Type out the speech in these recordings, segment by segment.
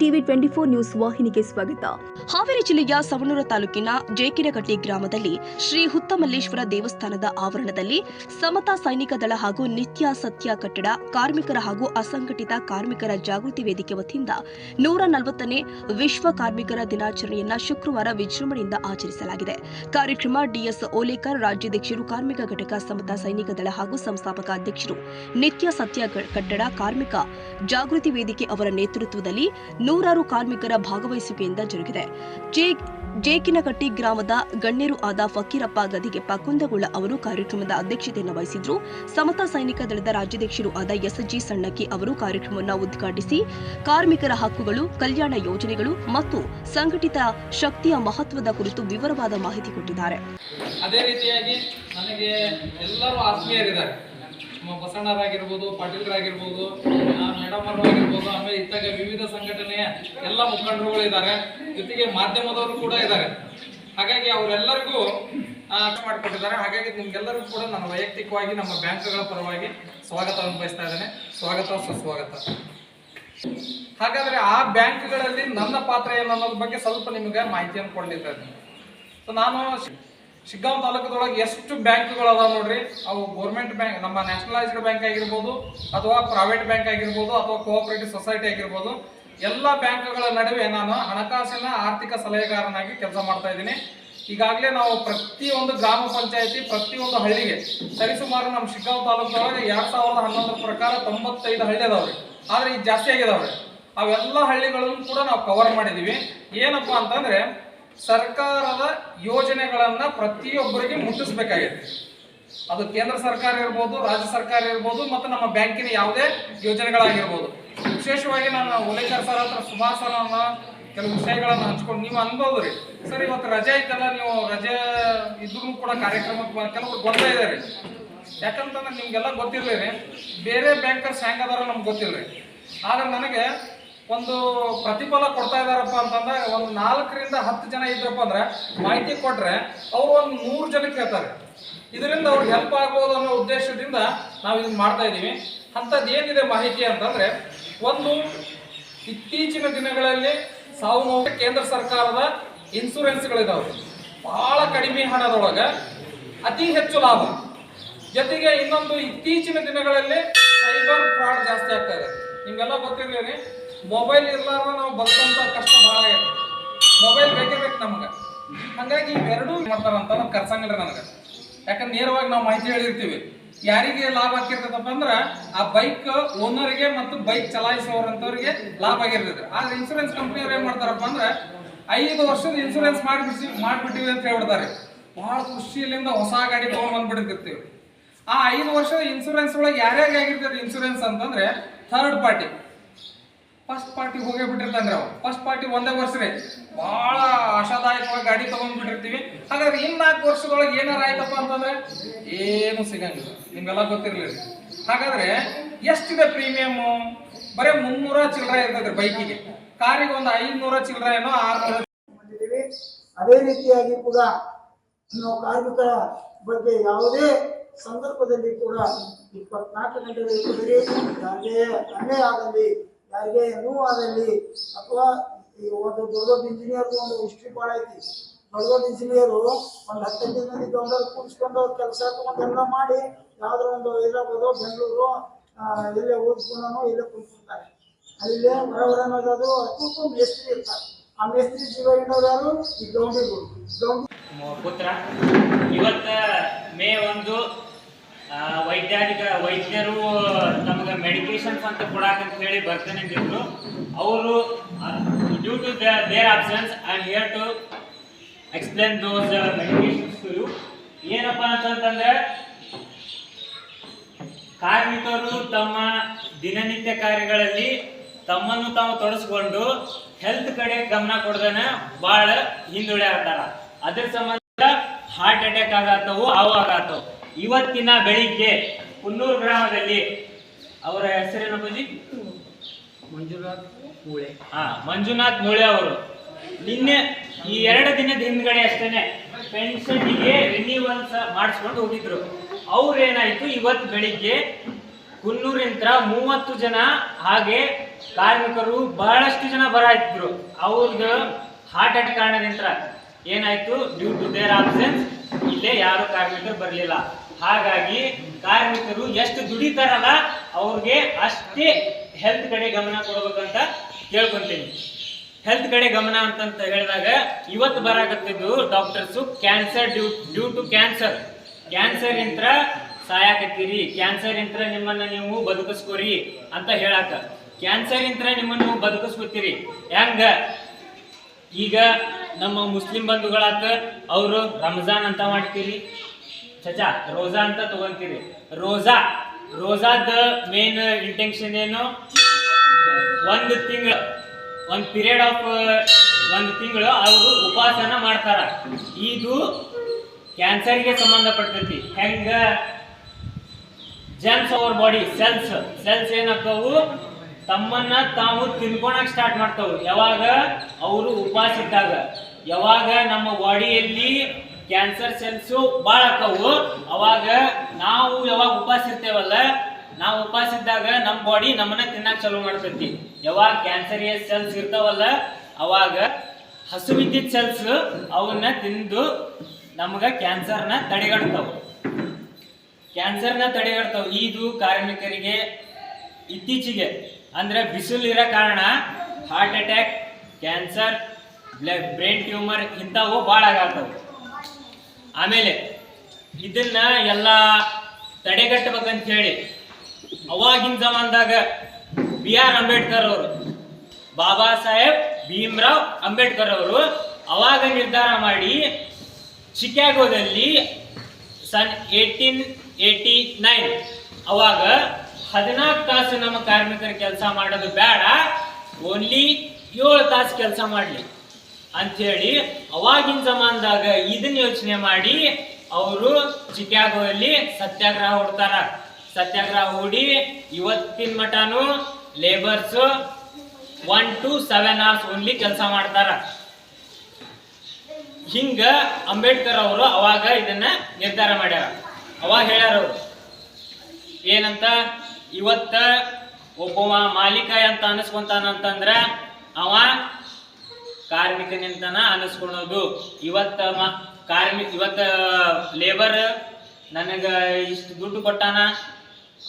TV 24 news ವಾಹಿನಿಗೆ ಸ್ವಾಗತ. ಹಾವೇರಿ ಜಿಲ್ಲೆಯ ಸವಣೂರ ತಾಲೂಕಿನ ಜೇಕಿನಕಟ್ಟಿ ಗ್ರಾಮದಲ್ಲಿ ಶ್ರೀ ಹುತ್ತಮಲ್ಲೇಶ್ವರ ದೇವಸ್ಥಾನದ ಆವರಣದಲ್ಲಿ ಸಮತಾ ಸೈನಿಕ ದಳ ಹಾಗೂ ನಿತ್ಯ ಸತ್ಯ ಕಟ್ಟಡ ಕಾರ್ಮಿಕರ ಹಾಗೂ ಅಸಂಘಟಿತ ಕಾರ್ಮಿಕರ ಜಾಗೃತಿ ವೇದಿಕೆ ವತಿಯಿಂದ 140ನೇ ವಿಶ್ವ ಕಾರ್ಮಿಕರ ದಿನಾಚರಣೆಯನ್ನು ಶುಕ್ರವಾರ ವಿಜೃಂಭಣೆಯಿಂದ ಆಚರಿಸಲಾಗಿದೆ. ಕಾರ್ಯಕ್ರಮ ಡಿಎಸ್ ಓಲೇಕರ್, ರಾಜ್ಯಾಧ್ಯಕ್ಷರು, ಕಾರ್ಮಿಕ ಘಟಕ ಸಮತಾ ಸೈನಿಕ ದಳ ಹಾಗೂ ಸಂಸ್ಥಾಪಕ ಅಧ್ಯಕ್ಷರು, ನಿತ್ಯ ಸತ್ಯ ಕಟ್ಟಡ ಕಾರ್ಮಿಕ ಜಾಗೃತಿ ವೇದಿಕೆ ಅವರ ನೇತೃತ್ವದಲ್ಲಿ ನೂರಾರು ಕಾರ್ಮಿಕರ ಭಾಗವಹಿಸುವಿಕೆಯಿಂದ ಜರುಗಿದೆ. ಜೇಕಿನಕಟ್ಟಿ ಗ್ರಾಮದ ಗಣ್ಯರು ಆದ ಫಕೀರಪ್ಪ ಗದಿಗೆಪ್ಪ ಕುಂದಗೋಳ ಅವರು ಕಾರ್ಯಕ್ರಮದ ಅಧ್ಯಕ್ಷತೆಯನ್ನು ವಹಿಸಿದ್ರು. ಸಮತಾ ಸೈನಿಕ ದಳದ ರಾಜ್ಯಾಧ್ಯಕ್ಷರು ಆದ ಎಸ್ಜಿ ಸಣ್ಣಕ್ಕಿ ಅವರು ಕಾರ್ಯಕ್ರಮವನ್ನು ಉದ್ಘಾಟಿಸಿ ಕಾರ್ಮಿಕರ ಹಕ್ಕುಗಳು, ಕಲ್ಯಾಣ ಯೋಜನೆಗಳು ಮತ್ತು ಸಂಘಟಿತ ಶಕ್ತಿಯ ಮಹತ್ವದ ಕುರಿತು ವಿವರವಾದ ಮಾಹಿತಿ ಕೊಟ್ಟಿದ್ದಾರೆ. ಅದೇ ರೀತಿಯಾಗಿ ನನಗೆ ಎಲ್ಲರೂ ಆತ್ಮೀಯರಿದ್ದಾರೆ. ಬಸಣ್ಣರಾಗಿರ್ಬೋದು, ಪಾಟೀಲರಾಗಿರ್ಬೋದು, ಮೇಡಮ್ ಆಗಿರ್ಬೋದು, ಆಮೇಲೆ ಇತ್ತಾಗ ವಿವಿಧ ಸಂಘಟನೆಯ ಎಲ್ಲ ಮುಖಂಡರುಗಳಿದ್ದಾರೆ, ಜೊತೆಗೆ ಮಾಧ್ಯಮದವರು ಕೂಡ ಇದ್ದಾರೆ. ಹಾಗಾಗಿ ಅವರೆಲ್ಲರಿಗೂ ಮಾಡಿಕೊಟ್ಟಿದ್ದಾರೆ. ಹಾಗಾಗಿ ನಿಮ್ಗೆಲ್ಲರಿಗೂ ಕೂಡ ನಾನು ವೈಯಕ್ತಿಕವಾಗಿ ನಮ್ಮ ಬ್ಯಾಂಕ್ಗಳ ಪರವಾಗಿ ಸ್ವಾಗತವನ್ನು ಬಯಸ್ತಾ ಇದ್ದೇನೆ. ಸ್ವಾಗತ, ಸುಸ್ವಾಗತ. ಹಾಗಾದ್ರೆ ಆ ಬ್ಯಾಂಕ್ಗಳಲ್ಲಿ ನನ್ನ ಪಾತ್ರ ಏನು ಅನ್ನೋದ್ರ ಬಗ್ಗೆ ಸ್ವಲ್ಪ ನಿಮಗೆ ಮಾಹಿತಿಯನ್ನು ಕೊಡ್ಲಿಕ್ಕೆ ಇದ್ದೀನಿ. ಸೊ ನಾನು ಶಿಗ್ಗಾಂವ್ ತಾಲೂಕದೊಳಗೆ ಎಷ್ಟು ಬ್ಯಾಂಕ್ಗಳು ಅದಾವ ನೋಡ್ರಿ. ಅವು ಗೌರ್ಮೆಂಟ್ ಬ್ಯಾಂಕ್, ನಮ್ಮ ನ್ಯಾಷನಲೈಸ್ಡ್ ಬ್ಯಾಂಕ್ ಆಗಿರ್ಬೋದು, ಅಥವಾ ಪ್ರೈವೇಟ್ ಬ್ಯಾಂಕ್ ಆಗಿರ್ಬೋದು, ಅಥವಾ ಕೋಆಪರೇಟಿವ್ ಸೊಸೈಟಿ ಆಗಿರ್ಬೋದು, ಎಲ್ಲ ಬ್ಯಾಂಕ್ಗಳ ನಡುವೆ ನಾನು ಹಣಕಾಸಿನ ಆರ್ಥಿಕ ಸಲಹೆಗಾರನಾಗಿ ಕೆಲಸ ಮಾಡ್ತಾ ಇದ್ದೀನಿ. ಈಗಾಗಲೇ ನಾವು ಪ್ರತಿಯೊಂದು ಗ್ರಾಮ ಪಂಚಾಯತಿ, ಪ್ರತಿಯೊಂದು ಹಳ್ಳಿಗೆ ಸರಿಸುಮಾರು ನಮ್ಮ ಶಿಗ್ಗಾಂವ್ ತಾಲೂಕದೊಳಗೆ 2011 ಪ್ರಕಾರ 95 ಹಳ್ಳಿ ಅದಾವ್ರಿ. ಆದ್ರೆ ಈಗ ಜಾಸ್ತಿ ಆಗಿದಾವ್ರಿ. ಅವೆಲ್ಲ ಹಳ್ಳಿಗಳನ್ನು ಕೂಡ ನಾವು ಕವರ್ ಮಾಡಿದೀವಿ. ಏನಪ್ಪಾ ಅಂತಂದ್ರೆ ಸರ್ಕಾರದ ಯೋಜನೆಗಳನ್ನ ಪ್ರತಿಯೊಬ್ಬರಿಗೆ ಮುಟ್ಟಿಸ್ಬೇಕಾಗಿದೆ. ಅದು ಕೇಂದ್ರ ಸರ್ಕಾರ ಇರ್ಬೋದು, ರಾಜ್ಯ ಸರ್ಕಾರ ಇರ್ಬೋದು, ಮತ್ತು ನಮ್ಮ ಬ್ಯಾಂಕಿನ ಯಾವುದೇ ಯೋಜನೆಗಳಾಗಿರ್ಬೋದು. ವಿಶೇಷವಾಗಿ ನಾನು ಓಲೇಕರ್ ಸರ್ ಹತ್ರ ಸುಮಾರು ಸಲ ಕೆಲವು ವಿಷಯಗಳನ್ನು ಹಂಚ್ಕೊಂಡು ನೀವು ಅನ್ಬೋದ್ರಿ. ಸರ್ ಇವತ್ತು ರಜೆ ಐತಲ್ಲ, ನೀವು ರಜೆ ಇದ್ರೂ ಕೂಡ ಕಾರ್ಯಕ್ರಮಕ್ಕೆ ಕೆಲವರು ಗೊತ್ತಾ ಇದ್ದಾರೆ. ಯಾಕಂತಂದ್ರೆ ನಿಮ್ಗೆಲ್ಲ ಗೊತ್ತಿರ್ಲಿ, ಬೇರೆ ಬ್ಯಾಂಕರ್ಸ್ ಹೆಂಗದಾರ ನಮ್ಗೆ ಗೊತ್ತಿಲ್ರಿ. ಆದ್ರೆ ನನಗೆ ಒಂದು ಪ್ರತಿಫಲ ಕೊಡ್ತಾ ಇದಾರಪ್ಪ ಅಂತಂದ್ರೆ, ಒಂದು 4 ರಿಂದ 10 ಜನ ಇದ್ರಪ್ಪ ಅಂದ್ರೆ ಮಾಹಿತಿ ಕೊಟ್ರೆ ಅವ್ರು ಒಂದು 100 ಜನಕ್ಕೆ ಹೇಳ್ತಾರೆ. ಇದರಿಂದ ಅವ್ರಿಗೆ ಹೆಲ್ಪ್ ಆಗ್ಬೋದು ಅನ್ನೋ ಉದ್ದೇಶದಿಂದ ನಾವು ಇದನ್ನ ಮಾಡ್ತಾ ಇದ್ದೀವಿ. ಅಂಥದ್ದು ಏನಿದೆ ಮಾಹಿತಿ ಅಂತಂದ್ರೆ, ಒಂದು ಇತ್ತೀಚಿನ ದಿನಗಳಲ್ಲಿ ಸಾವು ನೋವು ಕೇಂದ್ರ ಸರ್ಕಾರದ ಇನ್ಸೂರೆನ್ಸ್ಗಳಿದಾವೆ. ಬಹಳ ಕಡಿಮೆ ಹಣದೊಳಗೆ ಅತಿ ಹೆಚ್ಚು ಲಾಭ. ಜೊತೆಗೆ ಇನ್ನೊಂದು, ಇತ್ತೀಚಿನ ದಿನಗಳಲ್ಲಿ ಸೈಬರ್ ಫ್ರಾಡ್ ಜಾಸ್ತಿ ಆಗ್ತಾ ಇದೆ. ನಿಮ್ಗೆಲ್ಲ ಗೊತ್ತಿರಲಿ, ಮೊಬೈಲ್ ಇರ್ಲಾರ ನಾವು ಬದುಕಂತ ಕಷ್ಟ ಬಹಳ ಇದೆ. ಮೊಬೈಲ್ ಬೇಕೇ ಬೇಕು ನಮ್ಗೆ. ಹಾಗಾಗಿ ಇವೆರಡೂ ಮಾಡ್ತಾರಂತ ನಾವು ಕರ್ಸಂಗಿಲ್ಲ ನನಗೆ. ಯಾಕಂದ್ರೆ ನೇರವಾಗಿ ನಾವು ಮಾಹಿತಿ ಹೇಳಿರ್ತೀವಿ. ಯಾರಿಗೆ ಲಾಭ ಆಗಿರ್ತದಪ್ಪ ಅಂದ್ರೆ ಆ ಬೈಕ್ ಓನರ್ಗೆ ಮತ್ತು ಬೈಕ್ ಚಲಾಯಿಸುವವರಂತವ್ರಿಗೆ ಲಾಭ ಆಗಿರ್ತದೆ. ಆದ್ರೆ ಇನ್ಸೂರೆನ್ಸ್ ಕಂಪ್ನಿಯವ್ರು ಏನ್ ಮಾಡ್ತಾರಪ್ಪ ಅಂದ್ರೆ 5 ವರ್ಷದ ಇನ್ಸೂರೆನ್ಸ್ ಮಾಡ್ಬಿಟ್ಟಿವಿ ಅಂತ ಹೇಳ್ಬಿಡ್ತಾರೆ. ಬಹಳ ಖುಷಿಯಲ್ಲಿಂದ ಹೊಸ ಗಾಡಿ ತಗೊಂಡ್ ಬಂದ್ಬಿಟ್ಟಿರ್ತೀವಿ. ಆ 5 ವರ್ಷದ ಇನ್ಸೂರೆನ್ಸ್ ಒಳಗೆ ಯಾರ್ಯಾರಿಗಾಗಿರ್ತದೆ ಇನ್ಸೂರೆನ್ಸ್ ಅಂತಂದ್ರೆ ಥರ್ಡ್ ಪಾರ್ಟಿ. ಫಸ್ಟ್ ಪಾರ್ಟಿ ಹೋಗೇ ಬಿಟ್ಟಿರ್ತಾನೆ ಅವ್ರು. ಫಸ್ಟ್ ಪಾರ್ಟಿ 1 ವರ್ಷನೇ ಬಹಳ ಆಶಾದಾಯಕವಾಗಿ ಗಾಡಿ ತಗೊಂಡ್ಬಿಟ್ಟಿರ್ತೀವಿ. ಹಾಗಾದ್ರೆ 4 ವರ್ಷದೊಳಗೆ ಏನಾರ ಆಯ್ತಪ್ಪ ಅಂತಂದ್ರೆ ಏನು ಸಿಗಂಗಿಲ್ಲ. ನಿಮ್ಗೆಲ್ಲ ಗೊತ್ತಿರ್ಲಿಲ್ಲ. ಹಾಗಾದ್ರೆ ಎಷ್ಟಿದೆ ಪ್ರೀಮಿಯಮ್? ಬರೀ 300 ಚಿಲ್ಲರೆ ಇರ್ತದೆ ಬೈಕಿಗೆ. ಕಾರಿಗೆ ಒಂದು 500 ಚಿಲ್ಲರೆ ಏನೋ 600. ಅದೇ ರೀತಿಯಾಗಿ ಕೂಡ ನಾವು ಕಾರ್ಮಿಕರ ಬಗ್ಗೆ ಯಾವುದೇ ಸಂದರ್ಭದಲ್ಲಿ ಕೂಡ 24 ಗಂಟೆಗಳ ಯಾರಿಗೆ ಅನ್ಯಾಯ ಆಗಲಿ, ಯಾರಿಗೆ ನೋವಾದಲ್ಲಿ, ಅಥವಾ ಒಂದು ದೊಡ್ಡ ಇಂಜಿನಿಯರ್ ಒಂದು ಹಿಸ್ಟ್ರಿ ಭಾಳ ಐತಿ. ದೊಡ್ಡ ಇಂಜಿನಿಯರು ಒಂದು 10 ಮಂದಿ ಗೌಂಡರ್ ಕೂಡಿಸ್ಕೊಂಡು ಕೆಲಸ ಎಲ್ಲ ಮಾಡಿ ಯಾವ್ದಾರ ಒಂದು ಇರ್ಬೋದು, ಬೆಂಗಳೂರು ಇಲ್ಲೇ ಓದ್ಕೊಂಡನು ಇಲ್ಲೇ ಕುಂತ್ಕೊಳ್ತಾರೆ. ಅಲ್ಲೇ ಹೊರನೋದು ಅದಕ್ಕೂ ಮೇಸ್ತ್ರಿ ಇರ್ತಾರೆ. ಆ ಮೇಸ್ತ್ರಿ ಜೀವ ಇಡೋರು ಈ ಗೌಂಡಿಗಳು. ಪುತ್ರ ಇವತ್ತು ಮೇ 1 ವೈದ್ಯರು ನಮಗೆ ಮೆಡಿಕೇಶನ್ಸ್ ಅಂತ ಕೊಡಾಕಂತ ಹೇಳಿ ಬರ್ತಾನೆ ಅಂದಿದ್ರು. ಅವರು due to their absence I am here to explain those medications to you. ಏನಪ್ಪ ಅಂತಂದ್ರೆ, ಕಾರ್ಮಿಕರು ತಮ್ಮ ದಿನನಿತ್ಯ ಕಾರ್ಯಗಳಲ್ಲಿ ತಮ್ಮನ್ನು ತಾವು ತೊಡಸ್ಕೊಂಡು ಹೆಲ್ತ್ ಕಡೆ ಗಮನ ಕೊಡದನ ಭಾಳ ಹಿಂದುಳಿ ಆಗ್ತಾರ. ಅದ್ರ ಸಂಬಂಧ ಹಾರ್ಟ್ ಅಟ್ಯಾಕ್ ಆಗತ್ತವು, ಅವು ಆಗತ್ತವು. ಇವತ್ತಿನ ಬೆಳಿಗ್ಗೆ ಕುನ್ನೂರು ಗ್ರಾಮದಲ್ಲಿ, ಅವರ ಹೆಸರೇನಪ್ಪಾಜಿ? ಮಂಜುನಾಥ್ ಮೂಳೆ ಅವರು ನಿನ್ನೆ ಈ 2 ದಿನದ ಹಿಂದ್ಗಡೆ ಅಷ್ಟೇನೆ ಪೆನ್ಷನ್ಗೆ ರಿನ್ಯೂವಲ್ಸ್ ಮಾಡಿಸ್ಕೊಂಡು ಹೋಗಿದ್ರು. ಅವ್ರೇನಾಯ್ತು, ಇವತ್ತು ಬೆಳಿಗ್ಗೆ ಕುನ್ನೂರಿಂತ್ರ 30 ಜನ ಹಾಗೆ ಕಾರ್ಮಿಕರು ಬಹಳಷ್ಟು ಜನ ಬರಾಯ್ತಿದ್ರು. ಅವ್ರದ್ದು ಹಾರ್ಟ್ ಅಟ್ಯಾಕ್ ಕಾರಣದಿಂದ ಏನಾಯ್ತು, ಡ್ಯೂ ಟು ದೇರ್ ಆಬ್ಸೆನ್ಸ್ ಇಲ್ಲೇ ಯಾರು ಕಾರ್ಮಿಕರು ಬರಲಿಲ್ಲ. ಹಾಗಾಗಿ ಕಾರ್ಮಿಕರು ಎಷ್ಟು ದುಡಿತಾರಲ್ಲ ಅವ್ರಿಗೆ ಅಷ್ಟೇ ಹೆಲ್ತ್ ಕಡೆ ಗಮನ ಕೊಡ್ಬೇಕಂತ ಕೇಳ್ಕೊಂತೀನಿ. ಹೆಲ್ತ್ ಕಡೆ ಗಮನ ಅಂತಂತ ಹೇಳಿದಾಗ ಇವತ್ತು ಬರಾಕತ್ತಿದ್ದು doctors cancer due to cancer ಇಂತ್ರ ಸಾಯಾಕತ್ತೀರಿ, ಕ್ಯಾನ್ಸರ್ ಇಂತ್ರ ನಿಮ್ಮನ್ನ ನೀವು ಬದುಕಿಸ್ಕೋರಿ ಅಂತ ಹೇಳಾಕ. ಕ್ಯಾನ್ಸರ್ ಇಂತ್ರ ನಿಮ್ಮನ್ನು ನೀವು ಬದುಕಿಸ್ಕೊತೀರಿ ಹೆಂಗ? ಈಗ ನಮ್ಮ ಮುಸ್ಲಿಂ ಬಂಧುಗಳಾತ ಅವರು ರಂಜಾನ್ ಅಂತ ಮಾಡ್ತೀರಿ, ರೋಜಾ ಅಂತ ತಗೊಂತೀರಿ. ರೋಜಾದ ಮೇನ್ ಇಂಟೆನ್ಷನ್ ಏನು? ಒಂದು ಪೀರಿಯಡ್ ಆಫ್ ಒಂದು ತಿಂಗಳು ಅವರು ಉಪವಾಸನ ಮಾಡ್ತಾರ. ಇದು ಕ್ಯಾನ್ಸರ್ಗೆ ಸಂಬಂಧಪಟ್ಟೈತಿ. ಹೆಂಗ? ಜರ್ಮ್ಸ್ ಅವರ್ ಬಾಡಿ ಸೆಲ್ಸ್ ಏನಾಗ್ತಾವು, ತಮ್ಮನ್ನ ತಾವು ತಿನ್ಕೊಳಕ್ ಸ್ಟಾರ್ಟ್ ಮಾಡ್ತಾವು. ಯಾವಾಗ? ಅವರು ಉಪವಾಸ ಇದ್ದಾಗ. ಯಾವಾಗ ನಮ್ಮ ಬಾಡಿಯಲ್ಲಿ ಕ್ಯಾನ್ಸರ್ ಸೆಲ್ಸ್ ಭಾಳ ಆಕ್ಕವು, ಅವಾಗ ನಾವು ಯಾವಾಗ ಉಪವಾಸ ಇರ್ತೇವಲ್ಲ, ನಾವು ಉಪವಾಸ ಇದ್ದಾಗ ನಮ್ಮ ಬಾಡಿ ನಮ್ಮನ್ನ ತಿನ್ನಕ್ ಚಾಲೂ ಮಾಡ್ತೈತಿ. ಯಾವಾಗ ಕ್ಯಾನ್ಸರಿಯಸ್ ಸೆಲ್ಸ್ ಇರ್ತಾವಲ್ಲ, ಅವಾಗ ಹಸುವಿದ್ದಿದ್ದ ಸೆಲ್ಸ್ ಅವನ್ನ ತಿಂದು ನಮ್ಗ ಕ್ಯಾನ್ಸರ್ನ ತಡೆಗಟ್ತಾವ. ಇದು ಕಾರ್ಮಿಕರಿಗೆ ಇತ್ತೀಚೆಗೆ ಅಂದ್ರೆ ಬಿಸಿಲು ಇರೋ ಕಾರಣ heart attack, cancer, brain tumour ಇಂಥವು ಭಾಳ ಆಗತ್ತವು. ಆಮೇಲೆ ಇದನ್ನ ಎಲ್ಲ ತಡೆಗಟ್ಟಬೇಕಂತ ಹೇಳಿ ಅವಾಗಿನ ಜಮಾನದಾಗ B.R. ಅಂಬೇಡ್ಕರ್ ಅವರು, ಬಾಬಾ ಸಾಹೇಬ್ ಭೀಮ್ರಾವ್ ಅಂಬೇಡ್ಕರ್ ಅವರು ಅವಾಗ ನಿರ್ಧಾರ ಮಾಡಿ ಚಿಕಾಗೋದಲ್ಲಿ ಸನ್ 1889 ಅವಾಗ 14 ತಾಸು ನಮ್ಮ ಕಾರ್ಮಿಕರು ಕೆಲಸ ಮಾಡೋದು ಬೇಡ, ಓನ್ಲಿ 7 ತಾಸು ಕೆಲಸ ಮಾಡಲಿ ಅಂಥೇಳಿ ಅವಾಗಿನ ಜಮಾನದಾಗ ಇದನ್ನ ಯೋಚನೆ ಮಾಡಿ ಅವರು ಚಿಕಾಗೋದಲ್ಲಿ ಸತ್ಯಾಗ್ರಹ ಹೊಡ್ತಾರ. ಸತ್ಯಾಗ್ರಹ ಹೂಡಿ ಇವತ್ತಿನ mutton labours 1 to 7 hours only ಕೆಲಸ ಮಾಡ್ತಾರ. ಹಿಂಗ ಅಂಬೇಡ್ಕರ್ ಅವರು ಅವಾಗ ಇದನ್ನ ನಿರ್ಧಾರ ಮಾಡ್ಯಾರ. ಅವಾಗ ಹೇಳ್ಯಾರ ಅವರು ಏನಂತ, ಇವತ್ತ ಒಬ್ಬ ಮಾಲೀಕ ಅಂತ ಅನಿಸ್ಕೊಂತಾನಂತಂದ್ರ ಅವ ಕಾರ್ಮಿಕನಿಂತನ ಅನಿಸ್ಕೊಳೋದು. ಇವತ್ತ ಲೇಬರ್ ನನಗ ಇಷ್ಟು ದುಡ್ಡು ಕೊಟ್ಟಾನ,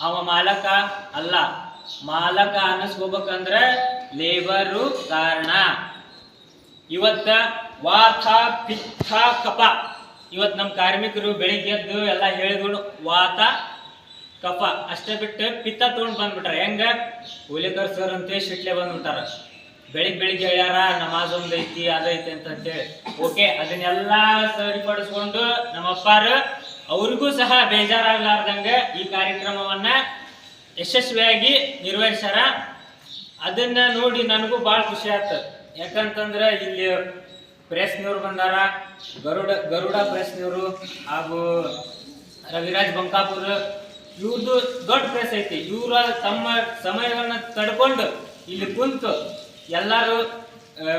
ಅವ ಮಾಲಕ ಅಲ್ಲ. ಮಾಲಕ ಅನಿಸ್ಕೋಬೇಕಂದ್ರ ಲೇಬರು ಕಾರಣ. ಇವತ್ತ ವಾತ ಪಿತ್ತ ಕಫ, ಇವತ್ತು ನಮ್ಮ ಕಾರ್ಮಿಕರು ಬೆಳಿಗ್ಗೆ ಎದ್ದು ಎಲ್ಲ ಹೇಳಿದ್ರು ವಾತ ಕಫ ಅಷ್ಟೇ ಬಿಟ್ಟು ಪಿತ್ತ ತೊಗೊಂಡು ಬಂದ್ಬಿಟ್ರ. ಹೆಂಗ? ಹುಲಿಕರ್ ಸರ್ ಅಂತೇಳಿ ಶಿಟ್ಲೆ ಬಂದ್ಬಿಟ್ಟಾರ. ಬೆಳಿಗ್ಗೆ ಹೇಳ್ಯಾರ ನಮಾಜ್ ಒಂದ್ ಐತಿ ಅದೈತಿ ಅಂತೇಳಿ. ಓಕೆ, ಅದನ್ನೆಲ್ಲ ಸರಿಪಡಿಸ್ಕೊಂಡು ನಮ್ಮಪ್ಪಾರ ಅವ್ರಿಗೂ ಸಹ ಬೇಜಾರಾಗ್ಲಾರ್ದಂಗ ಈ ಕಾರ್ಯಕ್ರಮವನ್ನ ಯಶಸ್ವಿಯಾಗಿ ನಿರ್ವಹಿಸ್ಯಾರ. ಅದನ್ನ ನೋಡಿ ನನಗೂ ಭಾಳ ಖುಷಿ ಆಯ್ತು. ಯಾಕಂತಂದ್ರೆ ಇಲ್ಲಿ ಪ್ರೆಸ್ನವ್ರು ಬಂದಾರ, ಗರುಡ ಪ್ರೆಸ್ನವರು ಹಾಗೂ ರವಿರಾಜ್ ಬಂಕಾಪುರ, ಇವ್ರದ್ದು ದೊಡ್ಡ ಪ್ರೆಸ್ ಐತಿ. ಇವ್ರ ತಮ್ಮ ಸಮಯಗಳನ್ನ ತಡ್ಕೊಂಡು ಇಲ್ಲಿ ಕುಂತು ಎಲ್ಲರೂ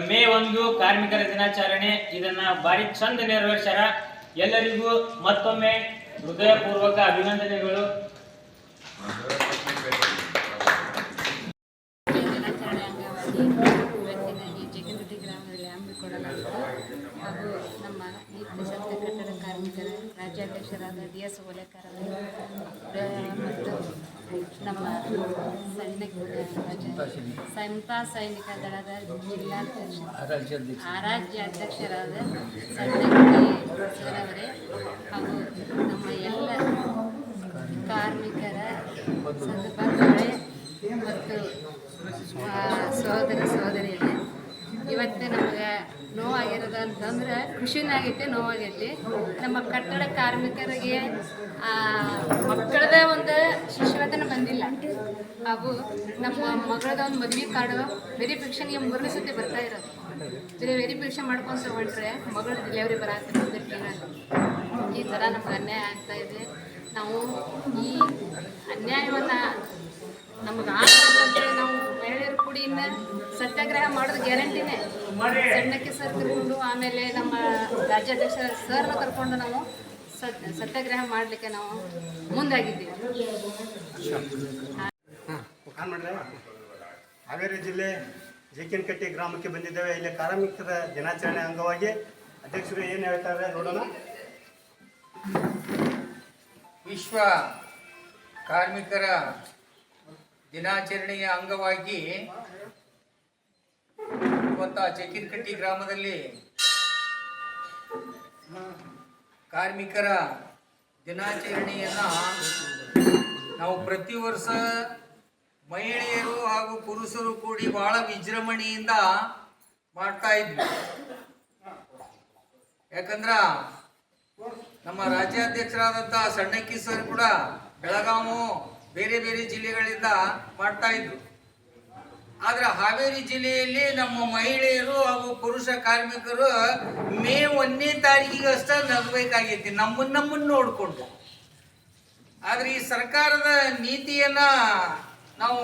ಮೇ 1 ಕಾರ್ಮಿಕರ ದಿನಾಚರಣೆ ಇದನ್ನ ಭಾರಿ ಚಂದ ನೆರವೇರ್ಸ್ಯಾರ. ಎಲ್ಲರಿಗೂ ಮತ್ತೊಮ್ಮೆ ಹೃದಯಪೂರ್ವಕ ಅಭಿನಂದನೆಗಳು. ಜೇಕನಹಟ್ಟಿ ಗ್ರಾಮದಲ್ಲಿ ಹಮ್ಮಿಕೊಳ್ಳಲಾಗಿತ್ತು ಹಾಗೂ ನಮ್ಮ ನಿತ್ಯ ಸತ್ಯ ಕಟ್ಟಡ ಕಾರ್ಮಿಕರ ರಾಜ್ಯಾಧ್ಯಕ್ಷರಾದ DS ಓಲೇಕರ್ ಅವರು ಮತ್ತು ನಮ್ಮ ಸಮತಾ ಸೈನಿಕ ದಳದ ರಾಜ್ಯಾಧ್ಯಕ್ಷರಾದ ಸಣ್ಣಗುಡಿ ಸರವರೇ ಹಾಗೂ ನಮ್ಮ ಎಲ್ಲ ಕಾರ್ಮಿಕರ ಬಂಧುಗಳೇ ಮತ್ತು ಸಹೋದರ ಸಹೋದರಿಯರೇ, ಇವತ್ತು ನಮಗೆ ನೋವಾಗಿರೋದು ಅಂತಂದ್ರೆ ಖುಷಿನೂ ಆಗೈತಿ, ನೋವಾಗೈತಿ. ನಮ್ಮ ಕಟ್ಟಡ ಕಾರ್ಮಿಕರಿಗೆ ಮಕ್ಕಳದ ಒಂದು ಶಿಷ್ಯವೇತನ ಬಂದಿಲ್ಲ ಹಾಗೂ ನಮ್ಮ ಮಗಳದ ಒಂದು ಮದುವೆ ಕಾರ್ಡು ವೆರಿಫಿಕೇಷನ್ಗೆ 3ನೇ ಸತಿ ಬರ್ತಾ ಇರೋದು. ವೆರಿಫಿಕೇಷನ್ ಮಾಡ್ಕೊಂತ ಹೊಂಟ್ರೆ ಮಗಳ ಡೆಲಿವರಿ ಬರತ್ತೆ. ಈ ಥರ ನಮ್ಗೆ ಅನ್ಯಾಯ ಆಗ್ತಾ ಇದೆ. ನಾವು ಈ ಅನ್ಯಾಯವನ್ನು ನಮಗೆ ಆಗಂತೇಳಿ ನಾವು ಮಹಿಳೆಯರು ಕೂಡಿಯಿಂದ ಸತ್ಯಾಗ್ರಹ ಮಾಡೋದು ಗ್ಯಾರಂಟಿನೇ. ಸಣ್ಣಕ್ಕೆ ಸರ್ ಕರ್ಕೊಂಡು ಆಮೇಲೆ ನಮ್ಮ ರಾಜ್ಯಾಧ್ಯಕ್ಷ ಸರ್ನ ಕರ್ಕೊಂಡು ನಾವು ಸತ್ಯಾಗ್ರಹ ಮಾಡಲಿಕ್ಕೆ ನಾವು ಮುಂದಾಗಿದ್ದೀವಿ. ಹಾವೇರಿ ಜಿಲ್ಲೆ ಜೇಕಿನಕಟ್ಟಿ ಗ್ರಾಮಕ್ಕೆ ಬಂದಿದ್ದೇವೆ. ಇಲ್ಲಿ ಕಾರ್ಮಿಕರ ದಿನಾಚರಣೆ ಅಂಗವಾಗಿ ಅಧ್ಯಕ್ಷರು ಏನು ಹೇಳ್ತಾರೆ ನೋಡೋಣ. ವಿಶ್ವ ಕಾರ್ಮಿಕರ ದಿನಾಚರಣೆಯ ಅಂಗವಾಗಿ ಇವತ್ತು ಜೇಕಿನಕಟ್ಟಿ ಗ್ರಾಮದಲ್ಲಿ ಕಾರ್ಮಿಕರ ದಿನಾಚರಣೆಯನ್ನು ನಾವು ಪ್ರತಿ ವರ್ಷ ಮಹಿಳೆಯರು ಹಾಗೂ ಪುರುಷರು ಕೂಡಿ ಬಹಳ ವಿಜೃಂಭಣೆಯಿಂದ ಮಾಡ್ತಾ ಇದ್ವಿ. ಯಾಕಂದ್ರ ನಮ್ಮ ರಾಜ್ಯಾಧ್ಯಕ್ಷರಾದಂಥ ಸಣ್ಣಕ್ಕಿ ಸರ್ ಕೂಡ ಬೆಳಗಾವಿ ಬೇರೆ ಬೇರೆ ಜಿಲ್ಲೆಗಳಿಂದ ಮಾಡ್ತಾ ಇದ್ರು. ಆದ್ರೆ ಹಾವೇರಿ ಜಿಲ್ಲೆಯಲ್ಲಿ ನಮ್ಮ ಮಹಿಳೆಯರು ಹಾಗೂ ಪುರುಷ ಕಾರ್ಮಿಕರು ಮೇ 1ನೇ ತಾರೀಕಿಗೆ ಅಷ್ಟೇ ನಗಬೇಕಾಗೈತಿ ನಮ್ಮನ್ನ ನೋಡಿಕೊಂಡು. ಆದ್ರೆ ಈ ಸರ್ಕಾರದ ನೀತಿಯನ್ನ ನಾವು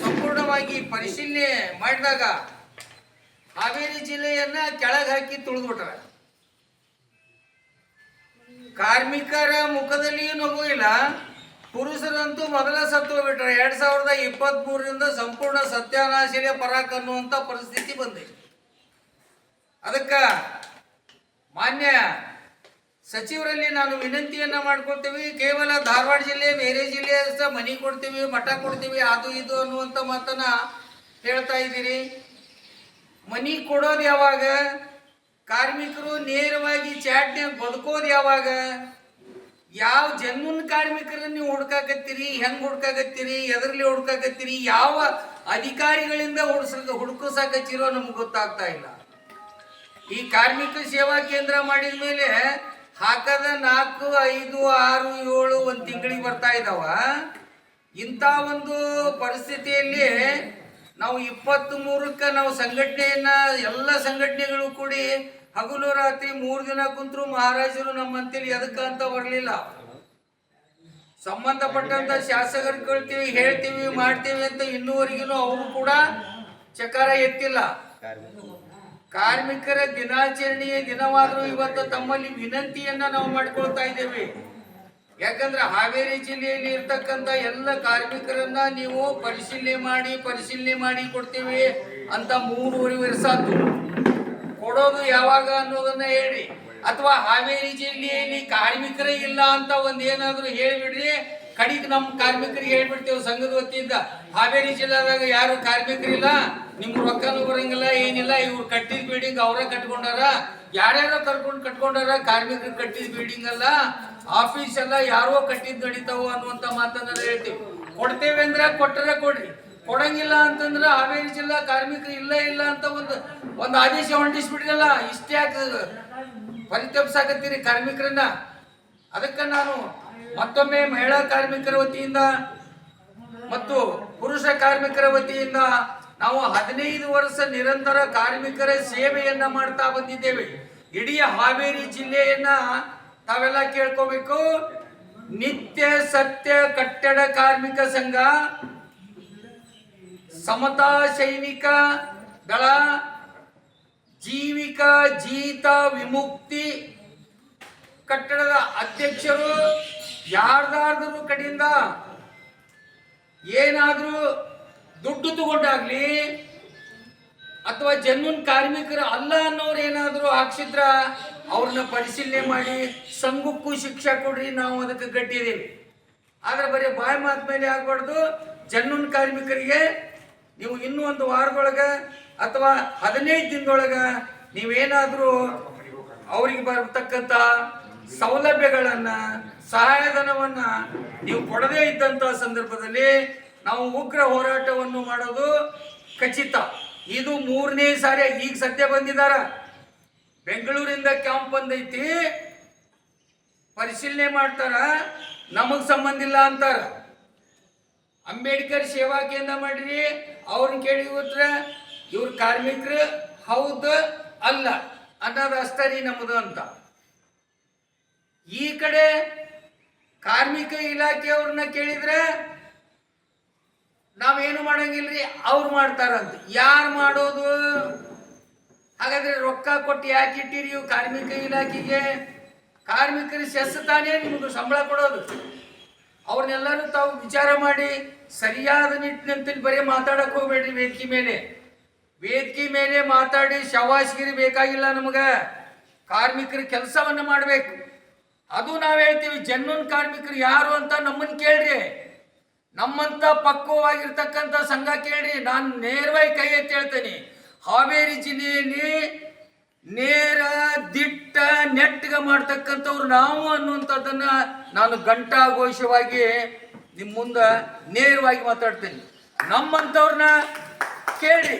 ಸಂಪೂರ್ಣವಾಗಿ ಪರಿಶೀಲನೆ ಮಾಡಿದಾಗ ಹಾವೇರಿ ಜಿಲ್ಲೆಯನ್ನ ಕೆಳಗೆ ಹಾಕಿ ತುಳಿದ್ಬಿಟ್ರ. ಕಾರ್ಮಿಕರ ಮುಖದಲ್ಲಿಯೂ ನಗು ಇಲ್ಲ, ಪುರುಷರಂತೂ ಮೊದಲ ಸತ್ತು ಹೋಗ್ಬಿಟ್ರೆ 2023ರಿಂದ ಸಂಪೂರ್ಣ ಸತ್ಯಾನಾಶಿಲೆ ಪರಾಕ್ ಅನ್ನುವಂಥ ಪರಿಸ್ಥಿತಿ ಬಂದಿದೆ. ಅದಕ್ಕೆ ಮಾನ್ಯ ಸಚಿವರಲ್ಲಿ ನಾನು ವಿನಂತಿಯನ್ನ ಮಾಡ್ಕೊಳ್ತೀವಿ. ಕೇವಲ ಧಾರವಾಡ ಜಿಲ್ಲೆ ಬೇರೆ ಜಿಲ್ಲೆ ಅಷ್ಟೇ ಮನೆ ಕೊಡ್ತೀವಿ, ಮಠ ಕೊಡ್ತೀವಿ, ಅದು ಇದು ಅನ್ನುವಂಥ ಮಾತನ್ನ ಹೇಳ್ತಾ ಇದ್ದೀರಿ. ಮನಿ ಕೊಡೋದು ಯಾವಾಗ? ಕಾರ್ಮಿಕರು ನೇರವಾಗಿ ಚಾಟ್ನ್ಯಾಗ ಬದುಕೋದು ಯಾವಾಗ? ಯಾವ ಜನ್ಮನ್ ಕಾರ್ಮಿಕರನ್ನ ನೀವು ಹುಡ್ಕಾಕತ್ತೀರಿ, ಹೆಂಗ್ ಹುಡ್ಕಾಕತ್ತೀರಿ, ಎದರ್ಲಿ ಹುಡ್ಕಾಕತ್ತೀರಿ, ಯಾವ ಅಧಿಕಾರಿಗಳಿಂದ ಹುಡುಕಿಸಾಕತ್ತೀರೋ ನಮ್ಗೆ ಗೊತ್ತಾಗ್ತಾ ಇಲ್ಲ. ಈ ಕಾರ್ಮಿಕ ಸೇವಾ ಕೇಂದ್ರ ಮಾಡಿದ ಮೇಲೆ ಹಾಕದ 4, 5, 6, 7 ಒಂದು ತಿಂಗಳಿಗೆ ಬರ್ತಾ ಇದ್ದಾವ. ಇಂಥ ಒಂದು ಪರಿಸ್ಥಿತಿಯಲ್ಲಿ ನಾವು 23ಕ್ಕೆ ನಾವು ಸಂಘಟನೆಯನ್ನ ಎಲ್ಲ ಸಂಘಟನೆಗಳು ಕೂಡಿ ಹಗಲು ರಾತ್ರಿ 3 ದಿನ ಕುಂತರು ಮಹಾರಾಜರು ನಮ್ಮಂತೇಳಿ ಎದಕ್ಕ ಅಂತ ಬರಲಿಲ್ಲ. ಸಂಬಂಧಪಟ್ಟಂತ ಶಾಸಕರು ಕೇಳ್ತೀವಿ, ಹೇಳ್ತೀವಿ, ಮಾಡ್ತೀವಿ ಅಂತ ಇನ್ನೂವರೆಗೂ ಅವರು ಕೂಡ ಚಕಾರ ಎತ್ತಿಲ್ಲ. ಕಾರ್ಮಿಕರ ದಿನಾಚರಣೆಯ ದಿನವಾದರೂ ಇವತ್ತು ತಮ್ಮಲ್ಲಿ ವಿನಂತಿಯನ್ನ ನಾವು ಮಾಡ್ಕೊಳ್ತಾ ಇದ್ದೇವೆ. ಯಾಕಂದ್ರೆ ಹಾವೇರಿ ಜಿಲ್ಲೆಯಲ್ಲಿ ಇರ್ತಕ್ಕಂಥ ಎಲ್ಲ ಕಾರ್ಮಿಕರನ್ನ ನೀವು ಪರಿಶೀಲನೆ ಮಾಡಿ ಕೊಡ್ತೀವಿ ಅಂತ 3.5 ವರ್ಷ ಆಯ್ತು. ಕೊಡೋದು ಯಾವಾಗ ಅನ್ನೋದನ್ನ ಹೇಳಿ, ಅಥವಾ ಹಾವೇರಿ ಜಿಲ್ಲೆಯಲ್ಲಿ ಕಾರ್ಮಿಕರೇ ಇಲ್ಲ ಅಂತ ಏನಾದ್ರು ಹೇಳಿಬಿಡ್ರಿ. ಕಡಿಗೆ ನಮ್ಮ ಕಾರ್ಮಿಕರಿಗೆ ಹೇಳ್ಬಿಡ್ತೇವೆ ಸಂಘದ ವತಿಯಿಂದ, ಹಾವೇರಿ ಜಿಲ್ಲಾದಾಗ ಯಾರು ಕಾರ್ಮಿಕರಿಲ್ಲ, ನಿಮ್ ರೊಕ್ಕನೂ ಬರಂಗಿಲ್ಲ, ಏನಿಲ್ಲ, ಇವ್ರು ಕಟ್ಟಿದ ಬಿಲ್ಡಿಂಗ್ ಅವರ ಕಟ್ಕೊಂಡಾರ, ಯಾರ್ಯಾರೋ ಕಟ್ಕೊಂಡಾರ, ಕಾರ್ಮಿಕರು ಕಟ್ಟಿದ ಬಿಲ್ಡಿಂಗ್ ಅಲ್ಲ, ಆಫೀಸ್ ಎಲ್ಲ ಯಾರೋ ಕಟ್ಟಿದ್ ನಡೀತಾವ ಅನ್ನುವಂತ ಮಾತನ್ನ ಹೇಳ್ತೀವಿ. ಕೊಡ್ತೇವೆ ಅಂದ್ರೆ ಕೊಟ್ಟರೆ ಕೊಡ್ರಿ, ಕೊಡಂಗಿಲ್ಲ ಅಂತಂದ್ರೆ ಹಾವೇರಿ ಜಿಲ್ಲಾ ಕಾರ್ಮಿಕರು ಇಲ್ಲ ಅಂತ ಒಂದು ಆದೇಶ ಹೊಂಟಿಸ್ಬಿಟ್ಟಿರಲ್ಲ. ಇಷ್ಟೇ ಪರಿತಪಿಸಾಕತ್ತೀರಿ ಕಾರ್ಮಿಕರನ್ನ. ಅದಕ್ಕೆ ನಾನು ಮತ್ತೊಮ್ಮೆ ಮಹಿಳಾ ಕಾರ್ಮಿಕರ ವತಿಯಿಂದ ಮತ್ತು ಪುರುಷ ಕಾರ್ಮಿಕರ ವತಿಯಿಂದ ನಾವು 15 ವರ್ಷ ನಿರಂತರ ಕಾರ್ಮಿಕರ ಸೇವೆಯನ್ನ ಮಾಡ್ತಾ ಬಂದಿದ್ದೇವೆ. ಇಡೀ ಹಾವೇರಿ ಜಿಲ್ಲೆಯನ್ನ ತಾವೆಲ್ಲ ಕೇಳ್ಕೋಬೇಕು. ನಿತ್ಯ ಸತ್ಯ ಕಟ್ಟಡ ಕಾರ್ಮಿಕ ಸಂಘ, ಸಮತಾ ಸೈನಿಕ ದಳ, ಜೀವಿಕ ಜೀತ ವಿಮುಕ್ತಿ ಕಟ್ಟಡದ ಅಧ್ಯಕ್ಷರು ಯಾರ್ದಾರ್ದ್ರು ಕಡೆಯಿಂದ ಏನಾದ್ರೂ ದುಡ್ಡು ತಗೊಂಡಾಗ್ಲಿ ಅಥವಾ ಜನ್ಮನ್ ಕಾರ್ಮಿಕರು ಅಲ್ಲ ಅನ್ನೋರು ಏನಾದ್ರು ಹಾಕ್ಸಿದ್ರ ಅವ್ರನ್ನ ಪರಿಶೀಲನೆ ಮಾಡಿ ಸಂಘಕ್ಕೂ ಶಿಕ್ಷೆ ಕೊಡ್ರಿ, ನಾವು ಅದಕ್ಕೆ ಗಟ್ಟಿದ್ದೀವಿ. ಆದ್ರೆ ಬರೀ ಬಾಯಿ ಮಾತು ಮೇಲೆ ಆಗ್ಬಾರ್ದು. ಜನ್ಮನ್ ಕಾರ್ಮಿಕರಿಗೆ ನೀವು ಇನ್ನೂ 1 ವಾರದೊಳಗ ಅಥವಾ 15 ದಿನದೊಳಗ ನೀವೇನಾದ್ರೂ ಅವ್ರಿಗೆ ಬರತಕ್ಕಂತ ಸೌಲಭ್ಯಗಳನ್ನ, ಸಹಾಯಧನವನ್ನ ನೀವು ಕೊಡದೇ ಇದ್ದಂತ ಸಂದರ್ಭದಲ್ಲಿ ನಾವು ಉಗ್ರ ಹೋರಾಟವನ್ನು ಮಾಡೋದು ಖಚಿತ. ಇದು 3ನೇ ಸಾರಿ ಈಗ ಸದ್ಯ ಬಂದಿದ್ದಾರ. ಬೆಂಗಳೂರಿಂದ ಕ್ಯಾಂಪ್ ಬಂದೈತಿ, ಪರಿಶೀಲನೆ ಮಾಡ್ತಾರ, ನಮಗ್ ಸಂಬಂಧ ಇಲ್ಲ ಅಂತಾರ. ಅಂಬೇಡ್ಕರ್ ಸೇವಾ ಕೇಂದ್ರ ಮಾಡ್ರಿ, ಅವ್ರನ್ನ ಕೇಳಿ ಗೊತ್ತರ ಇವ್ರ ಕಾರ್ಮಿಕರು ಹೌದು ಅಲ್ಲ ಅನ್ನೋದು ಅಷ್ಟರಿ ನಮ್ಮದು ಅಂತ. ಈ ಕಡೆ ಕಾರ್ಮಿಕ ಇಲಾಖೆಯವ್ರನ್ನ ಕೇಳಿದ್ರೆ ನಾವೇನು ಮಾಡಂಗಿಲ್ರಿ, ಅವ್ರು ಮಾಡ್ತಾರಂತ. ಯಾರು ಮಾಡೋದು? ಹಾಗಾದ್ರೆ ರೊಕ್ಕ ಕೊಟ್ಟು ಯಾಕೆ ಇಟ್ಟಿರಿ ಇವು ಕಾರ್ಮಿಕ ಇಲಾಖೆಗೆ? ಕಾರ್ಮಿಕರ ಸೆಸ್ ತಾನೇ ನಿಮಗೆ ಸಂಬಳ ಕೊಡೋದು. ಅವ್ರನ್ನೆಲ್ಲರೂ ತಾವು ವಿಚಾರ ಮಾಡಿ ಸರಿಯಾದ ನಿಟ್ಟಿನಂತಲ್ಲಿ ಬರೀ ಮಾತಾಡಕ್ಕೆ ಹೋಗ್ಬೇಡ್ರಿ. ವೇದಿಕೆ ಮೇಲೆ ಮಾತಾಡಿ ಶವಾಸಗಿರಿ ಬೇಕಾಗಿಲ್ಲ. ನಮಗೆ ಕಾರ್ಮಿಕರ ಕೆಲಸವನ್ನ ಮಾಡಬೇಕು. ಅದು ನಾವು ಹೇಳ್ತೀವಿ. ಜೆನ್ಯೂನ್ ಕಾರ್ಮಿಕರು ಯಾರು ಅಂತ ನಮ್ಮನ್ನು ಕೇಳ್ರಿ. ನಮ್ಮಂತ ಪಕ್ವವಾಗಿರ್ತಕ್ಕಂಥ ಸಂಘ ಕೇಳ್ರಿ. ನಾನು ನೇರವಾಗಿ ಕೈ ಎತ್ತಿ ಹೇಳ್ತೇನೆ, ಹಾವೇರಿ ಜಿಲ್ಲೆಯಲ್ಲಿ ನೇರ ದಿಟ್ಟ ನೆಟ್ಟಗೆ ಮಾಡ್ತಕ್ಕಂಥವ್ರು ನಾವು ಅನ್ನುವಂಥದ್ದನ್ನ ನಾನು ಘಂಟಾಘೋಷವಾಗಿ ನಿಮ್ಮ ಮುಂದೆ ನೇರವಾಗಿ ಮಾತಾಡ್ತೇನೆ. ನಮ್ಮಂಥವ್ರನ್ನ ಕೇಳಿ.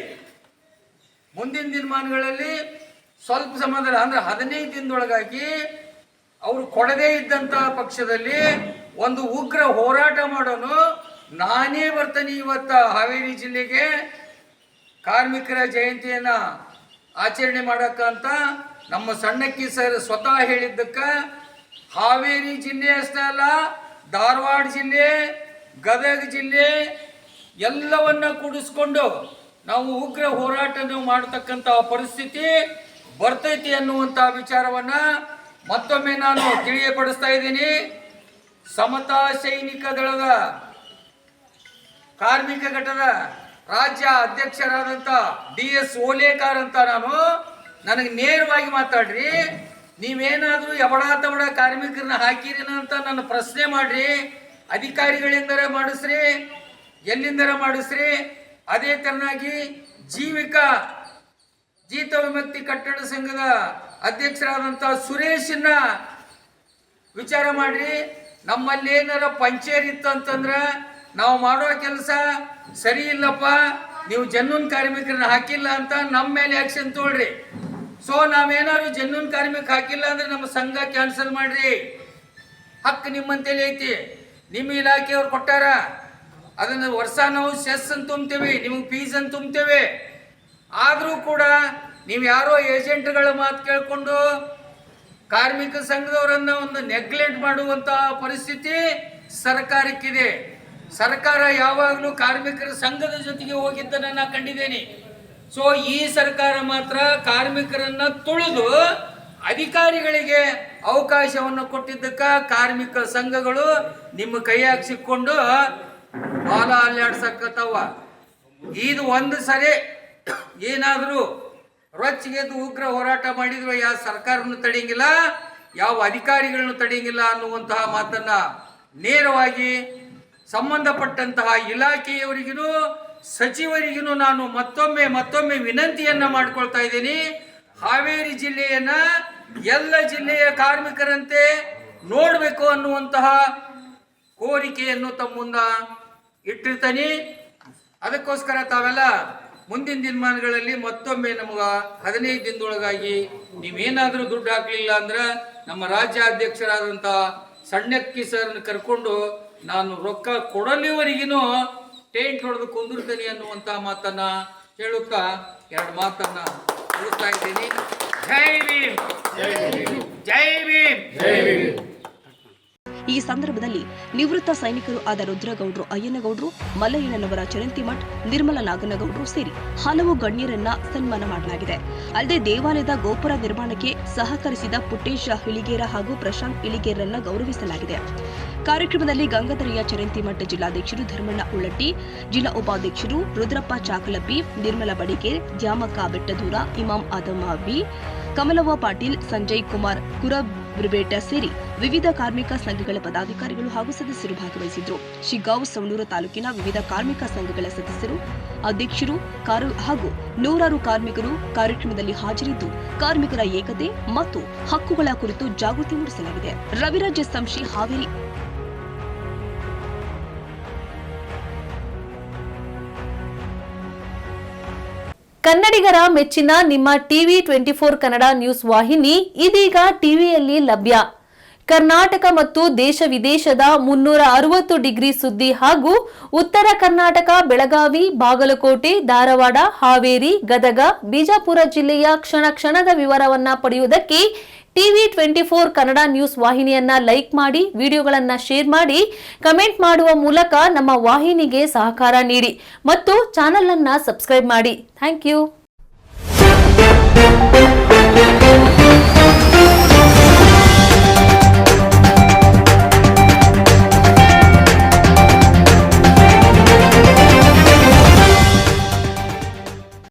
ಮುಂದಿನ ದಿನಮಾನಗಳಲ್ಲಿ ಸ್ವಲ್ಪ ಸಮಾಧಾನ ಅಂದ್ರೆ 15 ದಿನದೊಳಗಾಗಿ ಅವರು ಕೊಡದೇ ಇದ್ದಂತಹ ಪಕ್ಷದಲ್ಲಿ ಒಂದು ಉಗ್ರ ಹೋರಾಟ ಮಾಡೋನು. ನಾನೇ ಬರ್ತೇನೆ ಇವತ್ತ ಹಾವೇರಿ ಜಿಲ್ಲೆಗೆ ಕಾರ್ಮಿಕರ ಜಯಂತಿಯನ್ನ ಆಚರಣೆ ಮಾಡಕ್ಕಂತ ನಮ್ಮ ಸಣ್ಣಕ್ಕಿ ಸರ್ ಸ್ವತಃ ಹೇಳಿದ್ದಕ್ಕ ಹಾವೇರಿ ಜಿಲ್ಲೆ ಅಷ್ಟೇ ಅಲ್ಲ, ಧಾರವಾಡ ಜಿಲ್ಲೆ, ಗದಗ ಜಿಲ್ಲೆ ಎಲ್ಲವನ್ನ ಕೂಡಿಸ್ಕೊಂಡು ನಾವು ಉಗ್ರ ಹೋರಾಟ ಮಾಡತಕ್ಕಂಥ ಪರಿಸ್ಥಿತಿ ಬರ್ತೈತಿ ಅನ್ನುವಂಥ ವಿಚಾರವನ್ನ ಮತ್ತೊಮ್ಮೆ ನಾನು ತಿಳಿಯಪಡಿಸ್ತಾ ಇದ್ದೀನಿ. ಸಮತಾ ಸೈನಿಕ ದಳದ ಕಾರ್ಮಿಕ ಘಟಕದ ರಾಜ್ಯ ಅಧ್ಯಕ್ಷರಾದಂಥ DS ಓಲೇಕಾರ್ ಅಂತ ನನಗೆ ನೇರವಾಗಿ ಮಾತಾಡ್ರಿ. ನೀವೇನಾದರೂ ಎಬಡ ಕಾರ್ಮಿಕರನ್ನ ಹಾಕಿರಿನ ಅಂತ ನನ್ನ ಪ್ರಶ್ನೆ ಮಾಡ್ರಿ. ಅಧಿಕಾರಿಗಳಿಂದರ ಮಾಡಿಸ್ರಿ, ಎಲ್ಲಿಂದರ ಮಾಡಿಸ್ರಿ. ಅದೇ ತರನಾಗಿ ಜೀತ ವಿಮುಕ್ತಿ ಕಟ್ಟಡ ಸಂಘದ ಅಧ್ಯಕ್ಷರಾದಂಥ ಸುರೇಶನ್ನ ವಿಚಾರ ಮಾಡ್ರಿ. ನಮ್ಮಲ್ಲಿ ಏನಾರ ಪಂಚರ್ ಇತ್ತು ಅಂತಂದ್ರೆ ನಾವು ಮಾಡೋ ಕೆಲಸ ಸರಿ ಇಲ್ಲಪ್ಪ, ನೀವು ಜೆನ್ಯೂನ್ ಕಾರ್ಮಿಕರನ್ನ ಹಾಕಿಲ್ಲ ಅಂತ ನಮ್ಮ ಮೇಲೆ ಆಕ್ಷನ್ ತಗೊಳ್ರಿ. ಸೊ ನಾವೇನಾದ್ರು ಜೆನ್ಯೂನ್ ಕಾರ್ಮಿಕ ಹಾಕಿಲ್ಲ ಅಂದ್ರೆ ನಮ್ಮ ಸಂಘ ಕ್ಯಾನ್ಸಲ್ ಮಾಡ್ರಿ. ಹಕ್ಕು ನಿಮ್ಮಂತೇಳಿ ಐತಿ. ನಿಮ್ಮ ಇಲಾಖೆಯವ್ರು ಕೊಟ್ಟಾರ, ಅದನ್ನು ವರ್ಷ ನಾವು ಸೆಸ್ ಅಂತ ತುಂಬ್ತೇವೆ, ನಿಮಗೆ ಫೀಸ್ ಅಂತ ತುಂಬ್ತೇವೆ. ಆದರೂ ಕೂಡ ನೀವು ಯಾರೋ ಏಜೆಂಟ್ಗಳ ಮಾತು ಕೇಳಿಕೊಂಡು ಕಾರ್ಮಿಕ ಸಂಘದವರನ್ನ ಒಂದು ನೆಗ್ಲೆಕ್ಟ್ ಮಾಡುವಂತ ಪರಿಸ್ಥಿತಿ ಸರ್ಕಾರಕ್ಕಿದೆ. ಸರ್ಕಾರ ಯಾವಾಗಲೂ ಕಾರ್ಮಿಕರ ಸಂಘದ ಜೊತೆಗೆ ಹೋಗಿದ್ದನ್ನ ನಾನು ಕಂಡಿದ್ದೇನೆ. ಸೊ ಈ ಸರ್ಕಾರ ಮಾತ್ರ ಕಾರ್ಮಿಕರನ್ನ ತುಳಿದು ಅಧಿಕಾರಿಗಳಿಗೆ ಅವಕಾಶವನ್ನು ಕೊಟ್ಟಿದ್ದಕ್ಕ ಕಾರ್ಮಿಕ ಸಂಘಗಳು ನಿಮ್ಮ ಕೈಯಾಗ ಸಿಕ್ಕೊಂಡು ಬಾಲ ಅಲ್ಲಾಡ್ಸಕ್ಕತ್ತವ. ಇದು ಒಂದು ಸರಿ ಏನಾದರೂ ರೊಚ್ಚಿಗೆದ್ದು ಉಗ್ರ ಹೋರಾಟ ಮಾಡಿದ್ರು ಯಾವ ಸರ್ಕಾರವನ್ನು ತಡೆಯಂಗಿಲ್ಲ, ಯಾವ ಅಧಿಕಾರಿಗಳನ್ನು ತಡೆಯಂಗಿಲ್ಲ ಅನ್ನುವಂತಹ ಮಾತನ್ನ ನೇರವಾಗಿ ಸಂಬಂಧಪಟ್ಟಂತಹ ಇಲಾಖೆಯವರಿಗೂ ಸಚಿವರಿಗೂ ನಾನು ಮತ್ತೊಮ್ಮೆ ವಿನಂತಿಯನ್ನ ಮಾಡ್ಕೊಳ್ತಾ ಇದ್ದೀನಿ. ಹಾವೇರಿ ಜಿಲ್ಲೆಯನ್ನ ಎಲ್ಲ ಜಿಲ್ಲೆಯ ಕಾರ್ಮಿಕರಂತೆ ನೋಡಬೇಕು ಅನ್ನುವಂತಹ ಕೋರಿಕೆಯನ್ನು ತಮ್ಮ ಮುಂದೆ ಇಟ್ಟಿರ್ತೀನಿ. ಅದಕ್ಕೋಸ್ಕರ ತಾವೆಲ್ಲ ಮುಂದಿನ ದಿನಮಾನಗಳಲ್ಲಿ ಮತ್ತೊಮ್ಮೆ ನಮಗೆ 15 ದಿನದೊಳಗಾಗಿ ನೀವೇನಾದರೂ ದುಡ್ಡು ಹಾಕಲಿಲ್ಲ ಅಂದ್ರೆ ನಮ್ಮ ರಾಜ್ಯ ಅಧ್ಯಕ್ಷರಾದಂಥ ಸಣ್ಣಕ್ಕಿ ಸರ್ನ ಕರ್ಕೊಂಡು ನಾನು ರೊಕ್ಕ ಕೊಡಲಿವರೆಗಿನೂ ಟೇಂಟ್ ಹೊಡೆದು ಕುಂದಿರ್ತೇನೆ ಅನ್ನುವಂಥ ಮಾತನ್ನ ಹೇಳುತ್ತಾ 2 ಮಾತನ್ನ ಹೇಳುತ್ತಾ ಇದ್ದೀನಿ. ಜೈ ಭೀಮ್, ಜೈ ಭೀಮ್, ಜೈ ಭೀಮ್. ಈ ಸಂದರ್ಭದಲ್ಲಿ ನಿವೃತ್ತ ಸೈನಿಕರು ಆದ ರುದ್ರಗೌಡ್ರು, ಅಯ್ಯನಗೌಡ್ರು, ಮಲ್ಲಯ್ಯನವರ ಚರಂತಿಮಠ್, ನಿರ್ಮಲ ನಾಗನಗೌಡ್ರು ಸೇರಿ ಹಲವು ಗಣ್ಯರನ್ನ ಸನ್ಮಾನ ಮಾಡಲಾಗಿದೆ. ಅಲ್ಲದೆ ದೇವಾಲಯದ ಗೋಪುರ ನಿರ್ಮಾಣಕ್ಕೆ ಸಹಕರಿಸಿದ ಪುಟ್ಟೇಶ ಹಿಳಿಗೇರ ಹಾಗೂ ಪ್ರಶಾಂತ್ ಇಳಿಗೇರನ್ನ ಗೌರವಿಸಲಾಗಿದೆ. ಕಾರ್ಯಕ್ರಮದಲ್ಲಿ ಗಂಗಾಧರಯ್ಯ ಚರಂತಿಮಠ ಜಿಲ್ಲಾಧ್ಯಕ್ಷರು ಧರ್ಮಣ್ಣ ಉಳ್ಳಟ್ಟಿ, ಜಿಲ್ಲಾ ಉಪಾಧ್ಯಕ್ಷರು ರುದ್ರಪ್ಪ ಚಾಕಲಬ್ಬಿ, ನಿರ್ಮಲ ಬಡಿಗೇರ್, ದ್ಯಾಮಕ್ಕ ಬೆಟ್ಟದೂರ, ಇಮಾಂ ಆದಮಾವಿ, ಕಮಲವ್ವ ಪಾಟೀಲ್, ಸಂಜಯ್ ಕುಮಾರ್ ಕುರಬ್ರಿಬೇಟ ಸೇರಿ ವಿವಿಧ ಕಾರ್ಮಿಕ ಸಂಘಗಳ ಪದಾಧಿಕಾರಿಗಳು ಹಾಗೂ ಸದಸ್ಯರು ಭಾಗವಹಿಸಿದ್ರು. ಶಿಗ್ಗಾಂವ್ ಸವಣೂರು ತಾಲೂಕಿನ ವಿವಿಧ ಕಾರ್ಮಿಕ ಸಂಘಗಳ ಸದಸ್ಯರು, ಅಧ್ಯಕ್ಷರು ಹಾಗೂ ನೂರಾರು ಕಾರ್ಮಿಕರು ಕಾರ್ಯಕ್ರಮದಲ್ಲಿ ಹಾಜರಿದ್ದು ಕಾರ್ಮಿಕರ ಏಕತೆ ಮತ್ತು ಹಕ್ಕುಗಳ ಕುರಿತು ಜಾಗೃತಿ ಮೂಡಿಸಲಾಗಿದೆ. ರವಿರಾಜ್ ಸಂಶಿ, ಹಾವೇರಿ. ಕನ್ನಡಿಗರ ಮೆಚ್ಚಿನ ನಿಮ್ಮ ಟಿವಿ 24 ಕನ್ನಡ ನ್ಯೂಸ್ ವಾಹಿನಿ ಇದೀಗ ಟಿವಿಯಲ್ಲಿ ಲಭ್ಯ. ಕರ್ನಾಟಕ ಮತ್ತು ದೇಶ ವಿದೇಶದ 360 ಡಿಗ್ರಿ ಸುದ್ದಿ ಹಾಗೂ ಉತ್ತರ ಕರ್ನಾಟಕ, ಬೆಳಗಾವಿ, ಬಾಗಲಕೋಟೆ, ಧಾರವಾಡ, ಹಾವೇರಿ, ಗದಗ, ಬಿಜಾಪುರ ಜಿಲ್ಲೆಯ ಕ್ಷಣ ಕ್ಷಣದ ವಿವರವನ್ನ ಪಡೆಯುವುದಕ್ಕೆ ಟಿವಿ 24 ಕನ್ನಡ ನ್ಯೂಸ್ ವಾಹಿನಿಯನ್ನ ಲೈಕ್ ಮಾಡಿ, ವಿಡಿಯೋಗಳನ್ನ ಶೇರ್ ಮಾಡಿ, ಕಮೆಂಟ್ ಮಾಡುವ ಮೂಲಕ ನಮ್ಮ ವಾಹಿನಿಗೆ ಸಹಕಾರ ನೀಡಿ ಮತ್ತು ಚಾನೆಲ್ ಅನ್ನ ಸಬ್ಸ್ಕ್ರೈಬ್ ಮಾಡಿ. Thank you.